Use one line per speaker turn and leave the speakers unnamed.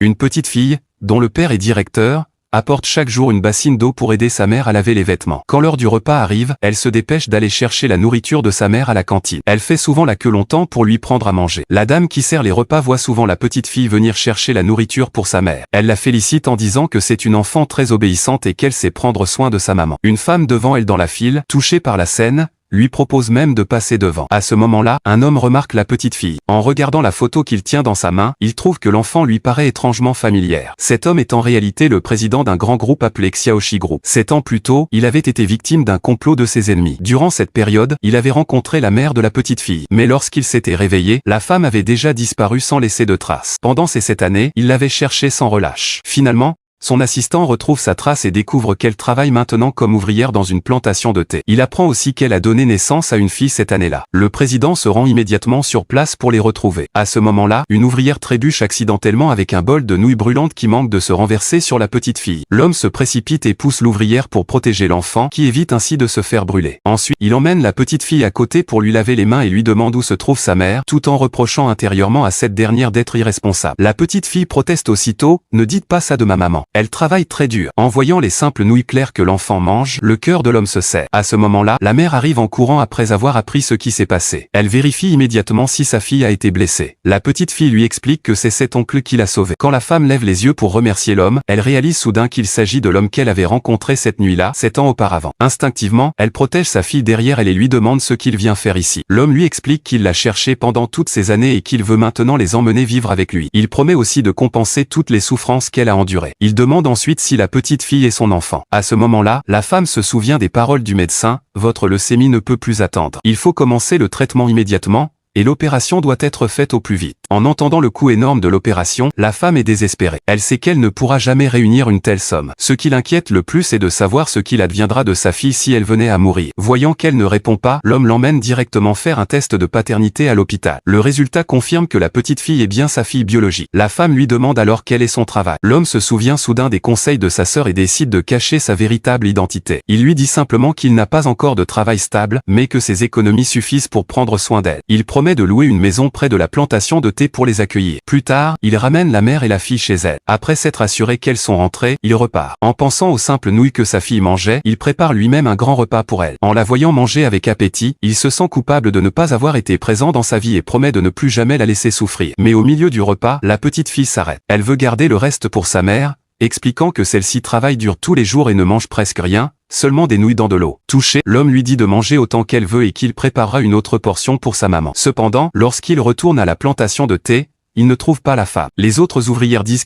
Une petite fille, dont le père est directeur, apporte chaque jour une bassine d'eau pour aider sa mère à laver les vêtements. Quand l'heure du repas arrive, elle se dépêche d'aller chercher la nourriture de sa mère à la cantine. Elle fait souvent la queue longtemps pour lui prendre à manger. La dame qui sert les repas voit souvent la petite fille venir chercher la nourriture pour sa mère. Elle la félicite en disant que c'est une enfant très obéissante et qu'elle sait prendre soin de sa maman. Une femme devant elle dans la file, touchée par la scène, lui propose même de passer devant. À ce moment-là, un homme remarque la petite fille. En regardant la photo qu'il tient dans sa main, il trouve que l'enfant lui paraît étrangement familière. Cet homme est en réalité le président d'un grand groupe appelé Xiaoxi Group. 7 ans plus tôt, il avait été victime d'un complot de ses ennemis. Durant cette période, il avait rencontré la mère de la petite fille. Mais lorsqu'il s'était réveillé, la femme avait déjà disparu sans laisser de traces. Pendant ces 7 années, il l'avait cherchée sans relâche. Finalement, son assistant retrouve sa trace et découvre qu'elle travaille maintenant comme ouvrière dans une plantation de thé. Il apprend aussi qu'elle a donné naissance à une fille cette année-là. Le président se rend immédiatement sur place pour les retrouver. À ce moment-là, une ouvrière trébuche accidentellement avec un bol de nouilles brûlantes qui manque de se renverser sur la petite fille. L'homme se précipite et pousse l'ouvrière pour protéger l'enfant, qui évite ainsi de se faire brûler. Ensuite, il emmène la petite fille à côté pour lui laver les mains et lui demande où se trouve sa mère, tout en reprochant intérieurement à cette dernière d'être irresponsable. La petite fille proteste aussitôt, « Ne dites pas ça de ma maman. Elle travaille très dur. » En voyant les simples nouilles claires que l'enfant mange, le cœur de l'homme se serre. À ce moment-là, la mère arrive en courant après avoir appris ce qui s'est passé. Elle vérifie immédiatement si sa fille a été blessée. La petite fille lui explique que c'est cet oncle qui l'a sauvée. Quand la femme lève les yeux pour remercier l'homme, elle réalise soudain qu'il s'agit de l'homme qu'elle avait rencontré cette nuit-là, 7 ans auparavant. Instinctivement, elle protège sa fille derrière elle et lui demande ce qu'il vient faire ici. L'homme lui explique qu'il l'a cherchée pendant toutes ces années et qu'il veut maintenant les emmener vivre avec lui. Il promet aussi de compenser toutes les souffrances qu'elle a endurées. Il demande ensuite si la petite fille est son enfant. À ce moment-là, la femme se souvient des paroles du médecin, « Votre leucémie ne peut plus attendre. Il faut commencer le traitement immédiatement, et l'opération doit être faite au plus vite. » En entendant le coût énorme de l'opération, la femme est désespérée. Elle sait qu'elle ne pourra jamais réunir une telle somme. Ce qui l'inquiète le plus est de savoir ce qu'il adviendra de sa fille si elle venait à mourir. Voyant qu'elle ne répond pas, l'homme l'emmène directement faire un test de paternité à l'hôpital. Le résultat confirme que la petite fille est bien sa fille biologique. La femme lui demande alors quel est son travail. L'homme se souvient soudain des conseils de sa sœur et décide de cacher sa véritable identité. Il lui dit simplement qu'il n'a pas encore de travail stable, mais que ses économies suffisent pour prendre soin d'elle. Il promet de louer une maison près de la plantation de thé pour les accueillir. Plus tard, il ramène la mère et la fille chez elle. Après s'être assuré qu'elles sont rentrées, il repart. En pensant aux simples nouilles que sa fille mangeait, il prépare lui-même un grand repas pour elle. En la voyant manger avec appétit, il se sent coupable de ne pas avoir été présent dans sa vie et promet de ne plus jamais la laisser souffrir. Mais au milieu du repas, la petite fille s'arrête. Elle veut garder le reste pour sa mère, expliquant que celle-ci travaille dur tous les jours et ne mange presque rien, seulement des nouilles dans de l'eau. Touché, l'homme lui dit de manger autant qu'elle veut et qu'il préparera une autre portion pour sa maman. Cependant, lorsqu'il retourne à la plantation de thé, il ne trouve pas la femme. Les autres ouvrières disent